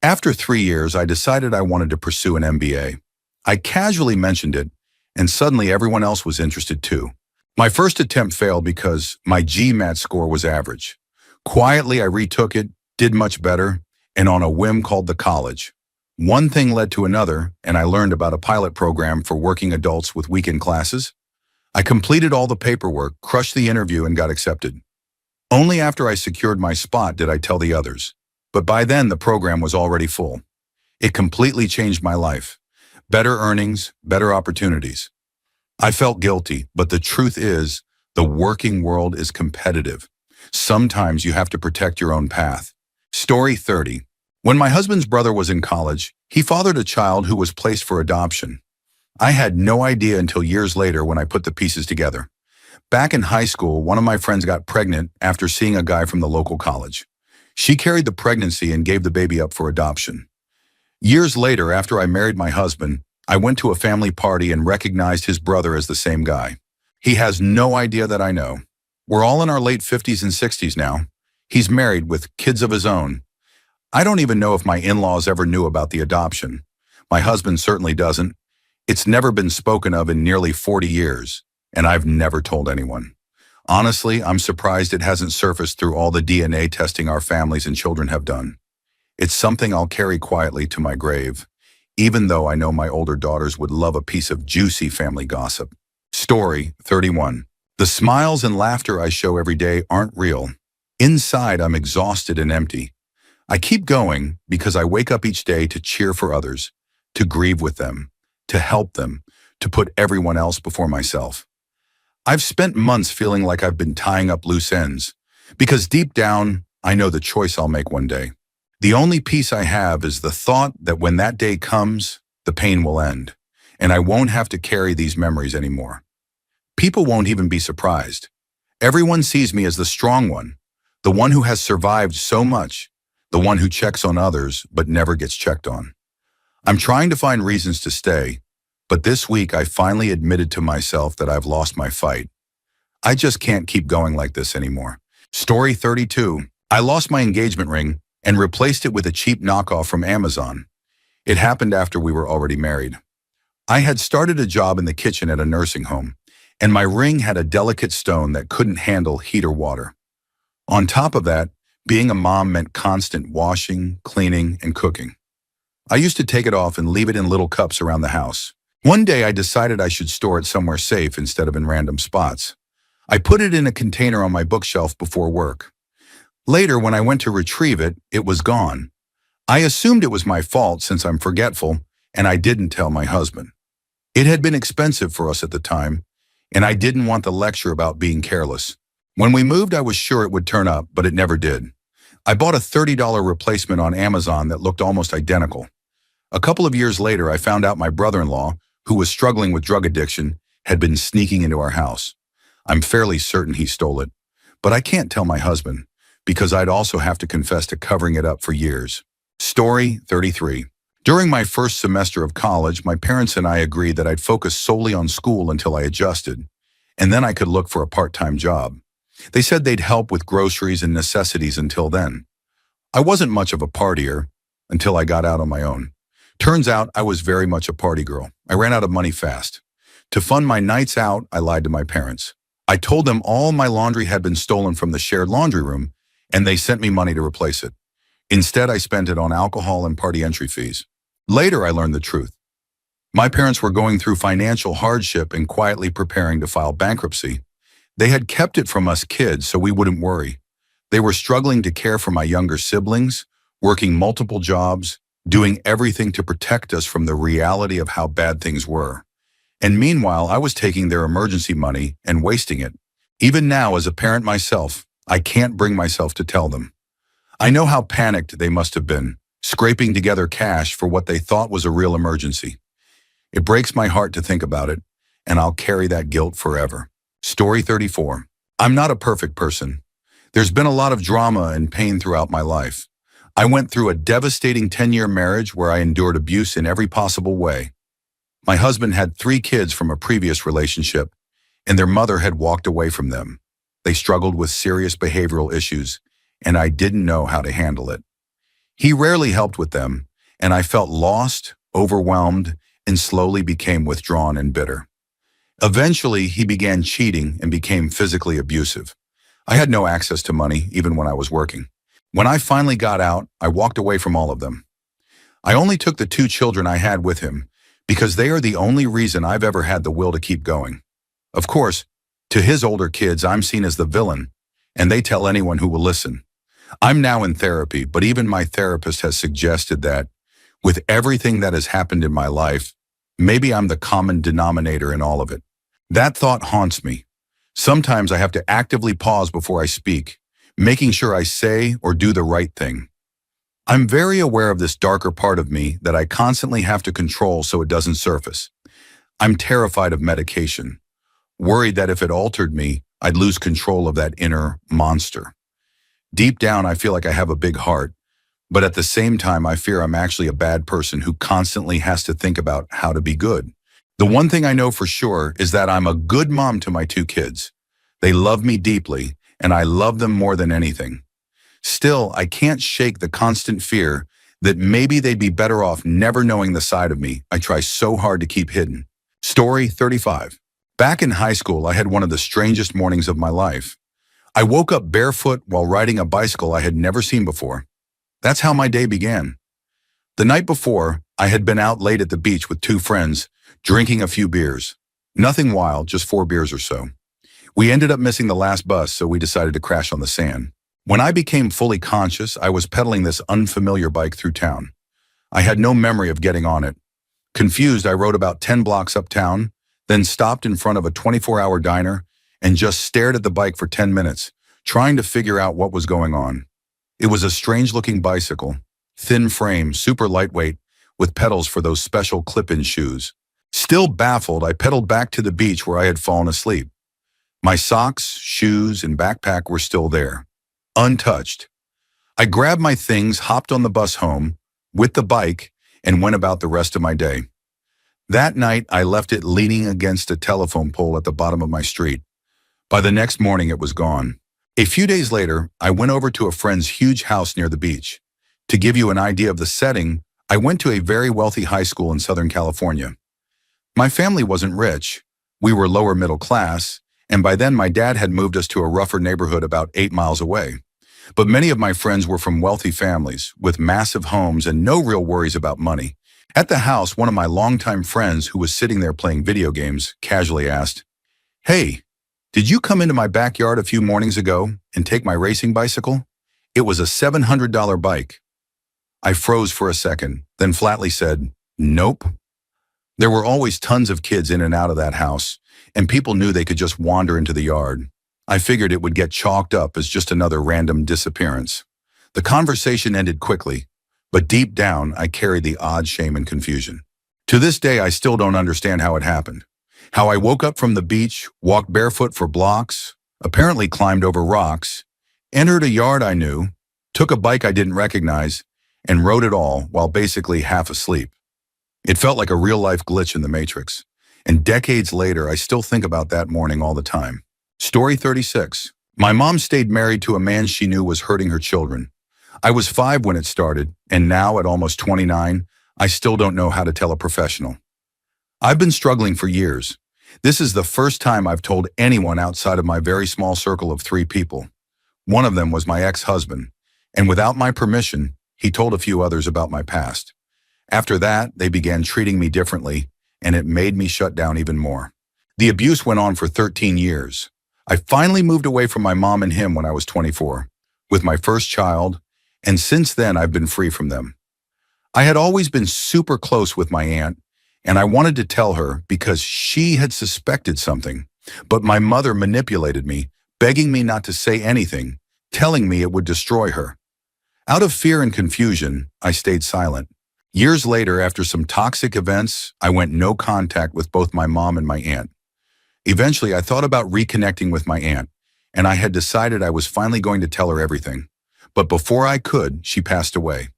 [SPEAKER 1] After 3 years, I decided I wanted to pursue an MBA. I casually mentioned it, and suddenly everyone else was interested too. My first attempt failed because my GMAT score was average. Quietly, I retook it, did much better, and on a whim called the college. One thing led to another, and I learned about a pilot program for working adults with weekend classes. I completed all the paperwork, crushed the interview, and got accepted. Only after I secured my spot did I tell the others. But by then, the program was already full. It completely changed my life. Better earnings, better opportunities. I felt guilty, but the truth is, the working world is competitive. Sometimes you have to protect your own path. Story 30. When my husband's brother was in college, he fathered a child who was placed for adoption. I had no idea until years later when I put the pieces together. Back in high school, one of my friends got pregnant after seeing a guy from the local college. She carried the pregnancy and gave the baby up for adoption. Years later, after I married my husband, I went to a family party and recognized his brother as the same guy. He has no idea that I know. We're all in our late 50s and 60s now. He's married with kids of his own. I don't even know if my in-laws ever knew about the adoption. My husband certainly doesn't. It's never been spoken of in nearly 40 years, and I've never told anyone. Honestly, I'm surprised it hasn't surfaced through all the DNA testing our families and children have done. It's something I'll carry quietly to my grave, even though I know my older daughters would love a piece of juicy family gossip. Story 31. The smiles and laughter I show every day aren't real. Inside, I'm exhausted and empty. I keep going because I wake up each day to cheer for others, to grieve with them, to help them, to put everyone else before myself. I've spent months feeling like I've been tying up loose ends, because deep down, I know the choice I'll make one day. The only peace I have is the thought that when that day comes, the pain will end, and I won't have to carry these memories anymore. People won't even be surprised. Everyone sees me as the strong one, the one who has survived so much, the one who checks on others but never gets checked on. I'm trying to find reasons to stay, but this week I finally admitted to myself that I've lost my fight. I just can't keep going like this anymore. Story 32. I lost my engagement ring and replaced it with a cheap knockoff from Amazon. It happened after we were already married. I had started a job in the kitchen at a nursing home, and my ring had a delicate stone that couldn't handle heat or water. On top of that, being a mom meant constant washing, cleaning, and cooking. I used to take it off and leave it in little cups around the house. One day I decided I should store it somewhere safe instead of in random spots. I put it in a container on my bookshelf before work. Later, when I went to retrieve it, it was gone. I assumed it was my fault since I'm forgetful, and I didn't tell my husband. It had been expensive for us at the time, and I didn't want the lecture about being careless. When we moved, I was sure it would turn up, but it never did. I bought a $30 replacement on Amazon that looked almost identical. A couple of years later, I found out my brother-in-law, who was struggling with drug addiction, had been sneaking into our house. I'm fairly certain he stole it, but I can't tell my husband, because I'd also have to confess to covering it up for years. Story 33. During my first semester of college, my parents and I agreed that I'd focus solely on school until I adjusted, and then I could look for a part-time job. They said they'd help with groceries and necessities until then. I wasn't much of a partier until I got out on my own. Turns out I was very much a party girl. I ran out of money fast. To fund my nights out, I lied to my parents. I told them all my laundry had been stolen from the shared laundry room, and they sent me money to replace it. Instead, I spent it on alcohol and party entry fees. Later, I learned the truth. My parents were going through financial hardship and quietly preparing to file bankruptcy. They had kept it from us kids so we wouldn't worry. They were struggling to care for my younger siblings, working multiple jobs, doing everything to protect us from the reality of how bad things were. And meanwhile, I was taking their emergency money and wasting it. Even now, as a parent myself, I can't bring myself to tell them. I know how panicked they must have been, scraping together cash for what they thought was a real emergency. It breaks my heart to think about it, and I'll carry that guilt forever. Story 34. I'm not a perfect person. There's been a lot of drama and pain throughout my life. I went through a devastating 10-year marriage where I endured abuse in every possible way. My husband had 3 kids from a previous relationship, and their mother had walked away from them. They struggled with serious behavioral issues, and I didn't know how to handle it. He rarely helped with them, and I felt lost, overwhelmed, and slowly became withdrawn and bitter. Eventually, he began cheating and became physically abusive. I had no access to money, even when I was working. When I finally got out, I walked away from all of them. I only took the 2 children I had with him because they are the only reason I've ever had the will to keep going. Of course, to his older kids, I'm seen as the villain, and they tell anyone who will listen. I'm now in therapy, but even my therapist has suggested that, with everything that has happened in my life, maybe I'm the common denominator in all of it. That thought haunts me. Sometimes I have to actively pause before I speak, making sure I say or do the right thing. I'm very aware of this darker part of me that I constantly have to control so it doesn't surface. I'm terrified of medication. worried that if it altered me, I'd lose control of that inner monster. Deep down, I feel like I have a big heart, but at the same time, I fear I'm actually a bad person who constantly has to think about how to be good. The one thing I know for sure is that I'm a good mom to my two kids. They love me deeply, and I love them more than anything. Still, I can't shake the constant fear that maybe they'd be better off never knowing the side of me I try so hard to keep hidden. Story 35. Back in high school, I had one of the strangest mornings of my life. I woke up barefoot while riding a bicycle I had never seen before. That's how my day began. The night before, I had been out late at the beach with two friends, drinking a few beers. Nothing wild, just 4 beers or so. We ended up missing the last bus, so we decided to crash on the sand. When I became fully conscious, I was pedaling this unfamiliar bike through town. I had no memory of getting on it. Confused, I rode about 10 blocks uptown, then stopped in front of a 24-hour diner and just stared at the bike for 10 minutes, trying to figure out what was going on. It was a strange-looking bicycle, thin frame, super lightweight, with pedals for those special clip-in shoes. Still baffled, I pedaled back to the beach where I had fallen asleep. My socks, shoes, and backpack were still there, untouched. I grabbed my things, hopped on the bus home with the bike, and went about the rest of my day. That night, I left it leaning against a telephone pole at the bottom of my street. By the next morning, it was gone. A few days later, I went over to a friend's huge house near the beach. To give you an idea of the setting, I went to a very wealthy high school in Southern California. My family wasn't rich. We were lower middle class, and by then my dad had moved us to a rougher neighborhood about 8 miles away. But many of my friends were from wealthy families with massive homes and no real worries about money. At the house, one of my longtime friends who was sitting there playing video games casually asked, "Hey, did you come into my backyard a few mornings ago and take my racing bicycle? It was a $700 bike." I froze for a second, then flatly said, "Nope." There were always tons of kids in and out of that house, and people knew they could just wander into the yard. I figured it would get chalked up as just another random disappearance. The conversation ended quickly, but deep down, I carried the odd shame and confusion. To this day, I still don't understand how it happened. How I woke up from the beach, walked barefoot for blocks, apparently climbed over rocks, entered a yard I knew, took a bike I didn't recognize, and rode it all while basically half asleep. It felt like a real-life glitch in the Matrix, and decades later, I still think about that morning all the time. Story 36. My mom stayed married to a man she knew was hurting her children. I was 5 when it started, and now at almost 29, I still don't know how to tell a professional. I've been struggling for years. This is the first time I've told anyone outside of my very small circle of 3 people. One of them was my ex-husband, and without my permission, he told a few others about my past. After that, they began treating me differently, and it made me shut down even more. The abuse went on for 13 years. I finally moved away from my mom and him when I was 24, with my first child, and since then I've been free from them. I had always been super close with my aunt, and I wanted to tell her because she had suspected something, but my mother manipulated me, begging me not to say anything, telling me it would destroy her. Out of fear and confusion, I stayed silent. Years later, after some toxic events, I went no contact with both my mom and my aunt. Eventually, I thought about reconnecting with my aunt, and I had decided I was finally going to tell her everything. But before I could, she passed away.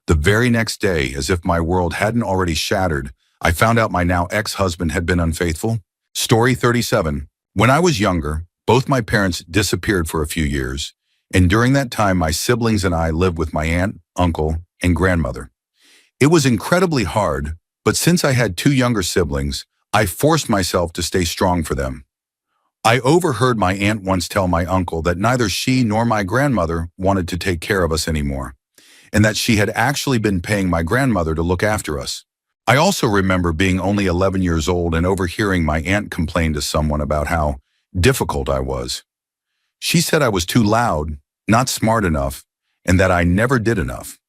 [SPEAKER 1] The very next day, as if my world hadn't already shattered, I found out my now ex-husband had been unfaithful. Story 37. When I was younger, both my parents disappeared for a few years, and during that time, my siblings and I lived with my aunt, uncle, and grandmother. It was incredibly hard, but since I had 2 younger siblings, I forced myself to stay strong for them. I overheard my aunt once tell my uncle that neither she nor my grandmother wanted to take care of us anymore, and that she had actually been paying my grandmother to look after us. I also remember being only 11 years old and overhearing my aunt complain to someone about how difficult I was. She said I was too loud, not smart enough, and that I never did enough.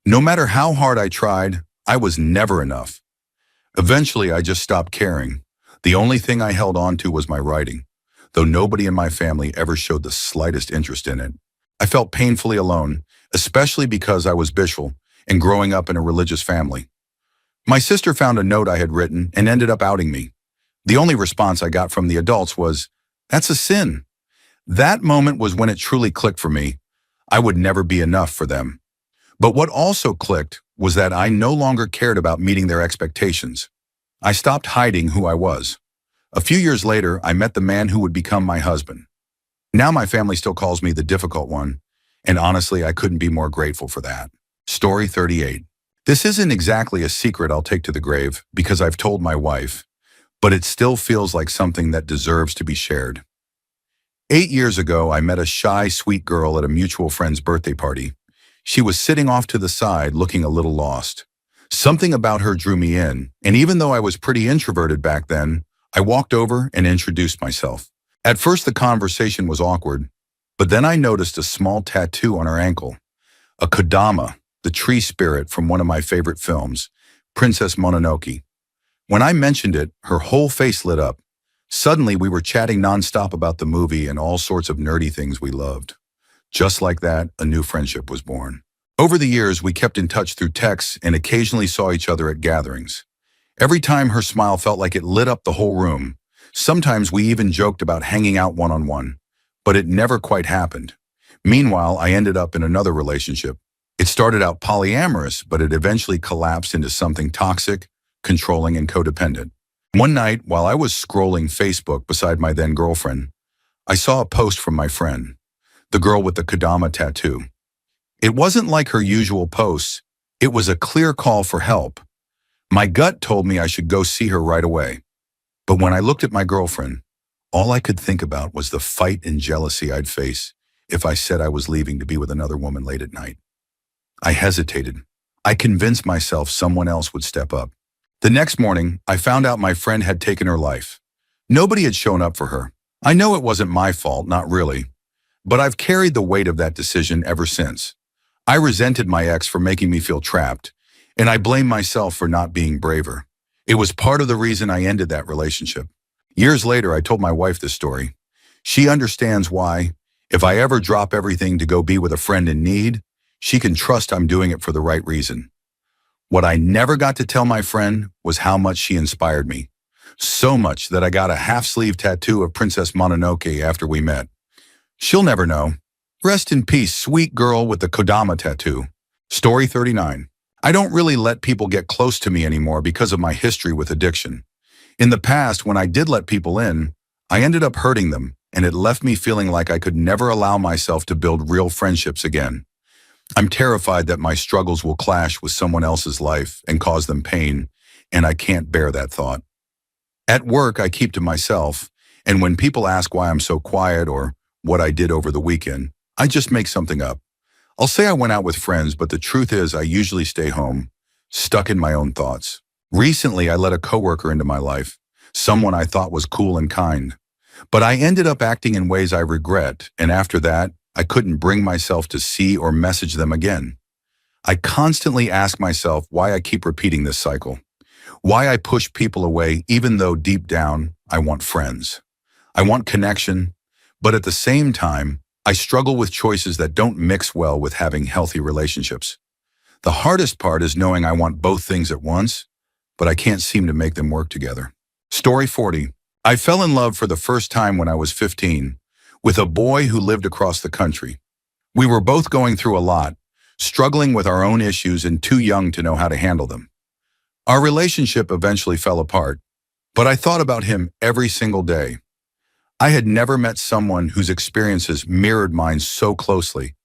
[SPEAKER 1] No matter how hard I tried, I was never enough. Eventually, I just stopped caring. The only thing I held on to was my writing, though nobody in my family ever showed the slightest interest in it. I felt painfully alone, especially because I was bishul and growing up in a religious family. My sister found a note I had written and ended up outing me. The only response I got from the adults was, "That's a sin." That moment was when it truly clicked for me. I would never be enough for them. But what also clicked was that I no longer cared about meeting their expectations. I stopped hiding who I was. A few years later, I met the man who would become my husband. Now my family still calls me the difficult one, and honestly, I couldn't be more grateful for that. Story 38. This isn't exactly a secret I'll take to the grave because I've told my wife, but it still feels like something that deserves to be shared. 8 years ago, I met a shy, sweet girl at a mutual friend's birthday party. She was sitting off to the side, looking a little lost. Something about her drew me in, and even though I was pretty introverted back then, I walked over and introduced myself. At first, the conversation was awkward, but then I noticed a small tattoo on her ankle. A kodama, the tree spirit from one of my favorite films, Princess Mononoke. When I mentioned it, her whole face lit up. Suddenly, we were chatting nonstop about the movie and all sorts of nerdy things we loved. Just like that, a new friendship was born. Over the years, we kept in touch through texts and occasionally saw each other at gatherings. Every time her smile felt like it lit up the whole room. Sometimes we even joked about hanging out one-on-one, but it never quite happened. Meanwhile, I ended up in another relationship. It started out polyamorous, but it eventually collapsed into something toxic, controlling, and codependent. One night, while I was scrolling Facebook beside my then-girlfriend, I saw a post from my friend, the girl with the kodama tattoo. It wasn't like her usual posts. It was a clear call for help. My gut told me I should go see her right away. But when I looked at my girlfriend, all I could think about was the fight and jealousy I'd face if I said I was leaving to be with another woman late at night. I hesitated. I convinced myself someone else would step up. The next morning, I found out my friend had taken her life. Nobody had shown up for her. I know it wasn't my fault, not really. But I've carried the weight of that decision ever since. I resented my ex for making me feel trapped, and I blame myself for not being braver. It was part of the reason I ended that relationship. Years later, I told my wife this story. She understands why, if I ever drop everything to go be with a friend in need, she can trust I'm doing it for the right reason. What I never got to tell my friend was how much she inspired me. So much that I got a half-sleeve tattoo of Princess Mononoke after we met. She'll never know. Rest in peace, sweet girl with the kodama tattoo. Story 39. I don't really let people get close to me anymore because of my history with addiction. In the past, when I did let people in, I ended up hurting them, and it left me feeling like I could never allow myself to build real friendships again. I'm terrified that my struggles will clash with someone else's life and cause them pain, and I can't bear that thought. At work, I keep to myself, and when people ask why I'm so quiet or what I did over the weekend, I just make something up. I'll say I went out with friends, but the truth is I usually stay home, stuck in my own thoughts. Recently, I let a coworker into my life, someone I thought was cool and kind. But I ended up acting in ways I regret, and after that, I couldn't bring myself to see or message them again. I constantly ask myself why I keep repeating this cycle, why I push people away even though deep down I want friends. I want connection, but at the same time, I struggle with choices that don't mix well with having healthy relationships. The hardest part is knowing I want both things at once, but I can't seem to make them work together. Story 40. I fell in love for the first time when I was 15, with a boy who lived across the country. We were both going through a lot, struggling with our own issues and too young to know how to handle them. Our relationship eventually fell apart, but I thought about him every single day. I had never met someone whose experiences mirrored mine so closely,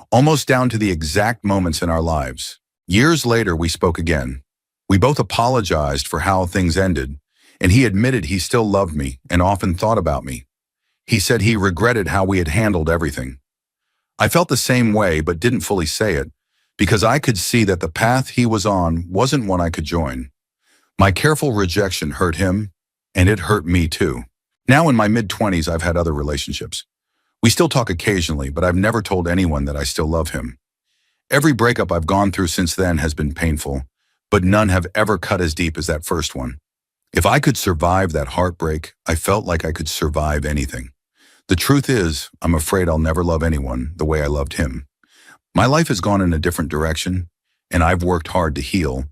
[SPEAKER 1] almost down to the exact moments in our lives. Years later, we spoke again. We both apologized for how things ended, and he admitted he still loved me and often thought about me. He said he regretted how we had handled everything. I felt the same way but didn't fully say it, because I could see that the path he was on wasn't one I could join. My careful rejection hurt him, and it hurt me too. Now in my mid-20s, I've had other relationships. We still talk occasionally, but I've never told anyone that I still love him. Every breakup I've gone through since then has been painful, but none have ever cut as deep as that first one. If I could survive that heartbreak, I felt like I could survive anything. The truth is, I'm afraid I'll never love anyone the way I loved him. My life has gone in a different direction, and I've worked hard to heal,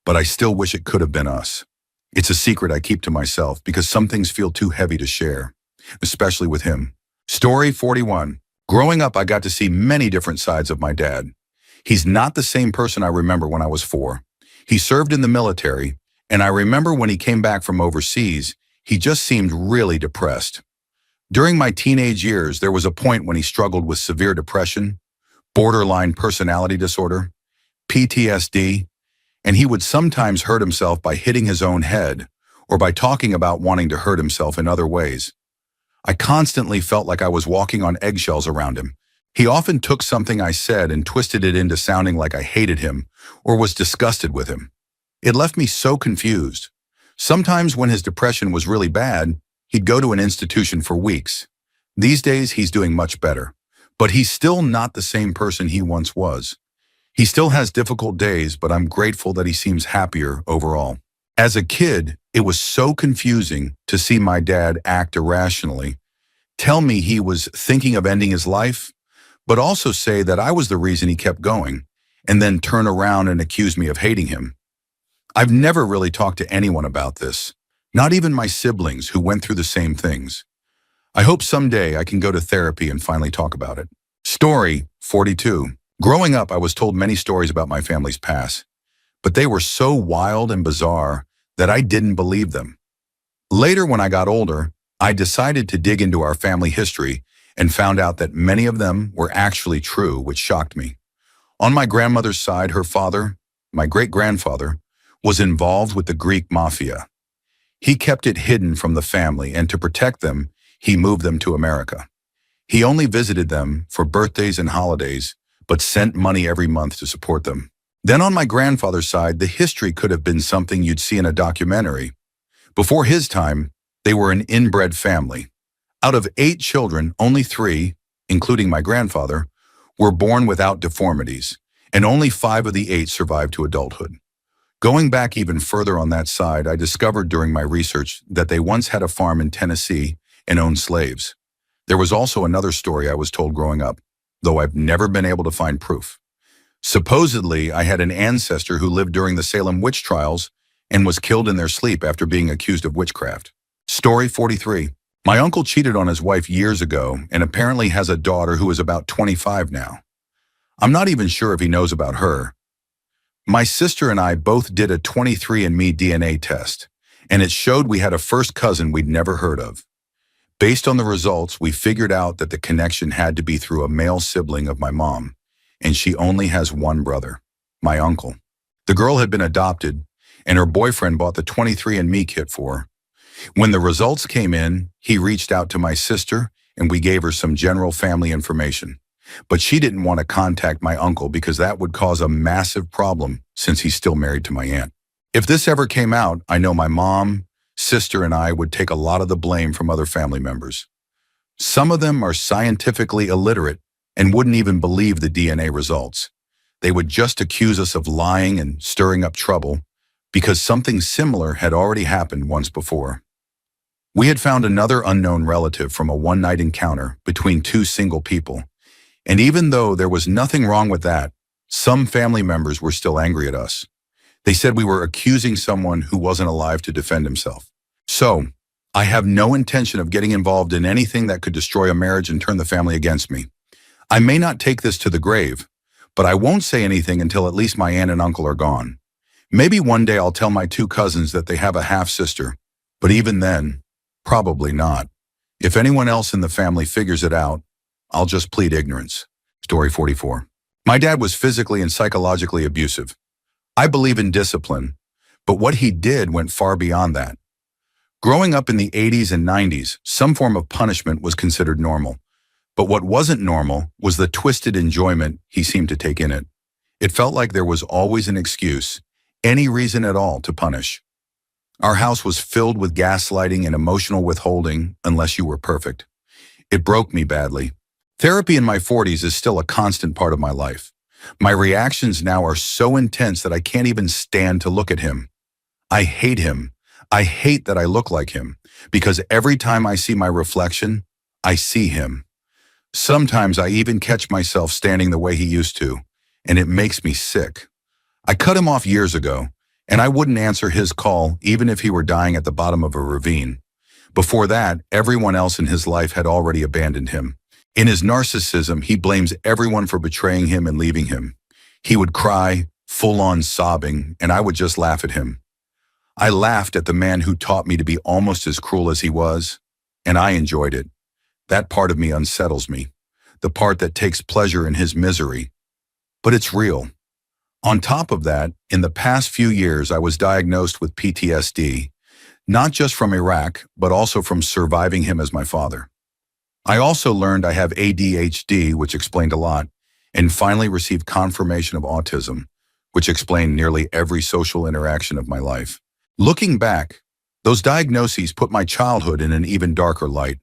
[SPEAKER 1] but I still wish it could have been us. It's a secret I keep to myself because some things feel too heavy to share, especially with him. Story 41. Growing up, I got to see many different sides of my dad. He's not the same person I remember when I was 4. He served in the military, and I remember when he came back from overseas, he just seemed really depressed. During my teenage years, there was a point when he struggled with severe depression, borderline personality disorder, PTSD, and he would sometimes hurt himself by hitting his own head or by talking about wanting to hurt himself in other ways. I constantly felt like I was walking on eggshells around him. He often took something I said and twisted it into sounding like I hated him or was disgusted with him. It left me so confused. Sometimes when his depression was really bad, he'd go to an institution for weeks. These days, he's doing much better, but he's still not the same person he once was. He still has difficult days, but I'm grateful that he seems happier overall. As a kid, it was so confusing to see my dad act irrationally, tell me he was thinking of ending his life, but also say that I was the reason he kept going, and then turn around and accuse me of hating him. I've never really talked to anyone about this, not even my siblings who went through the same things. I hope someday I can go to therapy and finally talk about it. Story 42. Growing up, I was told many stories about my family's past, but they were so wild and bizarre that I didn't believe them. Later, when I got older, I decided to dig into our family history and found out that many of them were actually true, which shocked me. On my grandmother's side, her father, my great-grandfather, was involved with the Greek mafia. He kept it hidden from the family, and to protect them, he moved them to America. He only visited them for birthdays and holidays, but sent money every month to support them. Then on my grandfather's side, the history could have been something you'd see in a documentary. Before his time, they were an inbred family. Out of 8 children, only 3, including my grandfather, were born without deformities, and only 5 of the 8 survived to adulthood. Going back even further on that side, I discovered during my research that they once had a farm in Tennessee and owned slaves. There was also another story I was told growing up, though I've never been able to find proof. Supposedly, I had an ancestor who lived during the Salem witch trials and was killed in their sleep after being accused of witchcraft. Story 43. My uncle cheated on his wife years ago and apparently has a daughter who is about 25 now. I'm not even sure if he knows about her. My sister and I both did a 23andMe DNA test, and it showed we had a first cousin we'd never heard of. Based on the results, we figured out that the connection had to be through a male sibling of my mom, and she only has one brother, my uncle. The girl had been adopted, and her boyfriend bought the 23andMe kit for her. When the results came in, he reached out to my sister, and we gave her some general family information. But she didn't want to contact my uncle because that would cause a massive problem since he's still married to my aunt. If this ever came out, I know my mom, sister, and I would take a lot of the blame from other family members. Some of them are scientifically illiterate and wouldn't even believe the DNA results. They would just accuse us of lying and stirring up trouble because something similar had already happened once before. We had found another unknown relative from a one-night encounter between 2 single people. And even though there was nothing wrong with that, some family members were still angry at us. They said we were accusing someone who wasn't alive to defend himself. So, I have no intention of getting involved in anything that could destroy a marriage and turn the family against me. I may not take this to the grave, but I won't say anything until at least my aunt and uncle are gone. Maybe one day I'll tell my 2 cousins that they have a half-sister, but even then, probably not. If anyone else in the family figures it out, I'll just plead ignorance. Story 44. My dad was physically and psychologically abusive. I believe in discipline, but what he did went far beyond that. Growing up in the 80s and 90s, some form of punishment was considered normal. But what wasn't normal was the twisted enjoyment he seemed to take in it. It felt like there was always an excuse, any reason at all, to punish. Our house was filled with gaslighting and emotional withholding unless you were perfect. It broke me badly. Therapy in my 40s is still a constant part of my life. My reactions now are so intense that I can't even stand to look at him. I hate him. I hate that I look like him, because every time I see my reflection, I see him. Sometimes I even catch myself standing the way he used to, and it makes me sick. I cut him off years ago, and I wouldn't answer his call even if he were dying at the bottom of a ravine. Before that, everyone else in his life had already abandoned him. In his narcissism, he blames everyone for betraying him and leaving him. He would cry, full-on sobbing, and I would just laugh at him. I laughed at the man who taught me to be almost as cruel as he was, and I enjoyed it. That part of me unsettles me, the part that takes pleasure in his misery. But it's real. On top of that, in the past few years, I was diagnosed with PTSD, not just from Iraq, but also from surviving him as my father. I also learned I have ADHD, which explained a lot, and finally received confirmation of autism, which explained nearly every social interaction of my life. Looking back, those diagnoses put my childhood in an even darker light.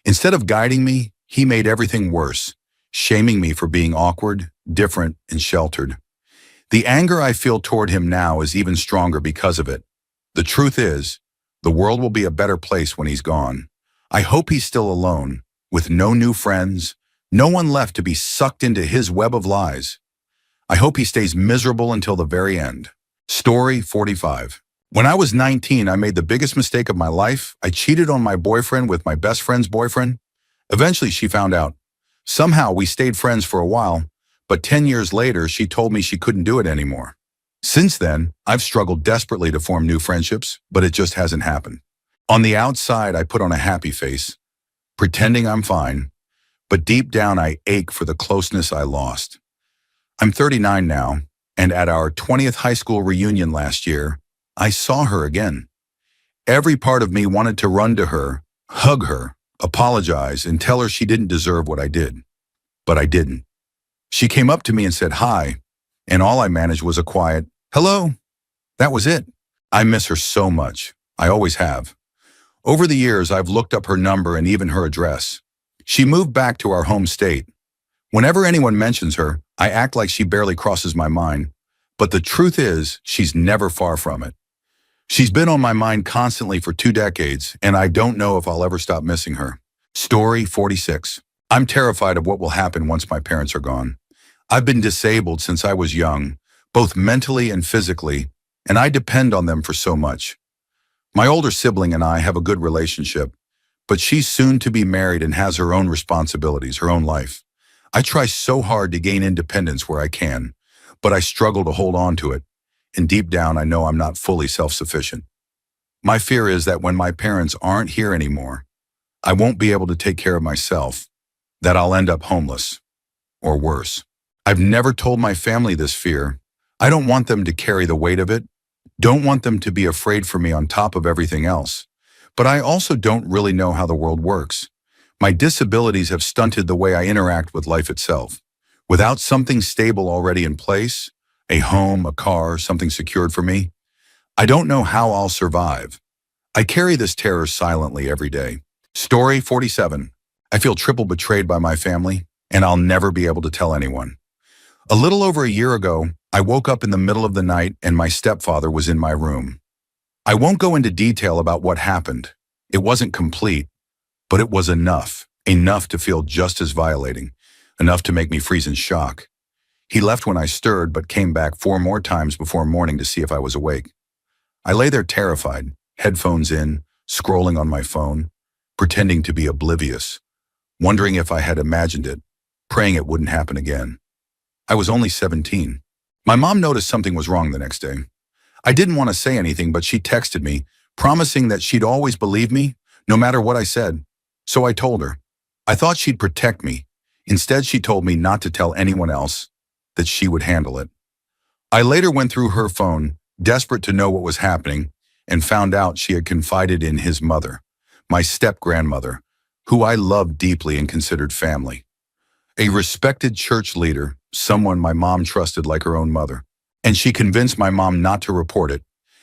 [SPEAKER 1] Instead of guiding me, he made everything worse, shaming me for being awkward, different, and sheltered. The anger I feel toward him now is even stronger because of it. The truth is, the world will be a better place when he's gone. I hope he's still alone, with no new friends, no one left to be sucked into his web of lies. I hope he stays miserable until the very end. Story 45. When I was 19, I made the biggest mistake of my life. I cheated on my boyfriend with my best friend's boyfriend. Eventually, she found out. Somehow, we stayed friends for a while, but 10 years later, she told me she couldn't do it anymore. Since then, I've struggled desperately to form new friendships, but it just hasn't happened. On the outside, I put on a happy face, pretending I'm fine, but deep down I ache for the closeness I lost. I'm 39 now, and at our 20th high school reunion last year, I saw her again. Every part of me wanted to run to her, hug her, apologize, and tell her she didn't deserve what I did. But I didn't. She came up to me and said hi, and all I managed was a quiet, "Hello." That was it. I miss her so much. I always have. Over the years, I've looked up her number and even her address. She moved back to our home state. Whenever anyone mentions her, I act like she barely crosses my mind. But the truth is, she's never far from it. She's been on my mind constantly for 2 decades, and I don't know if I'll ever stop missing her. Story 46. I'm terrified of what will happen once my parents are gone. I've been disabled since I was young, both mentally and physically, and I depend on them for so much. My older sibling and I have a good relationship, but she's soon to be married and has her own responsibilities, her own life. I try so hard to gain independence where I can, but I struggle to hold on to it, and deep down I know I'm not fully self-sufficient. My fear is that when my parents aren't here anymore, I won't be able to take care of myself, that I'll end up homeless, or worse. I've never told my family this fear. I don't want them to carry the weight of it, don't want them to be afraid for me on top of everything else. But I also don't really know how the world works. My disabilities have stunted the way I interact with life itself. Without something stable already in place, a home, a car, something secured for me, I don't know how I'll survive. I carry this terror silently every day. Story 47. I feel triple betrayed by my family, and I'll never be able to tell anyone. A little over a year ago, I woke up in the middle of the night and my stepfather was in my room. I won't go into detail about what happened. It wasn't complete, but it was enough to feel just as violating, enough to make me freeze in shock. He left when I stirred, but came back 4 more times before morning to see if I was awake. I lay there terrified, headphones in, scrolling on my phone, pretending to be oblivious, wondering if I had imagined it, praying it wouldn't happen again. I was only 17. My mom noticed something was wrong the next day. I didn't want to say anything, but she texted me, promising that she'd always believe me, no matter what I said. So I told her. I thought she'd protect me. Instead, she told me not to tell anyone else, that she would handle it. I later went through her phone, desperate to know what was happening, and found out she had confided in his mother, my step-grandmother, who I loved deeply and considered family. A respected church leader, someone my mom trusted like her own mother. And she convinced my mom not to report it,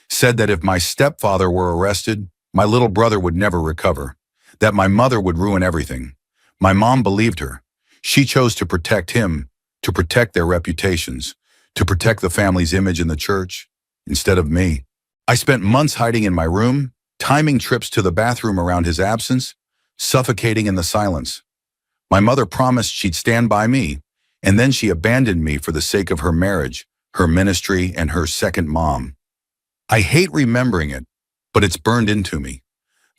[SPEAKER 1] said that if my stepfather were arrested, my little brother would never recover, that my mother would ruin everything. My mom believed her. She chose to protect him, to protect their reputations, to protect the family's image in the church, instead of me. I spent months hiding in my room, timing trips to the bathroom around his absence, suffocating in the silence. My mother promised she'd stand by me, and then she abandoned me for the sake of her marriage, her ministry, and her second mom. I hate remembering it, but it's burned into me.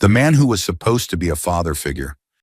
[SPEAKER 1] The man who was supposed to be a father figure,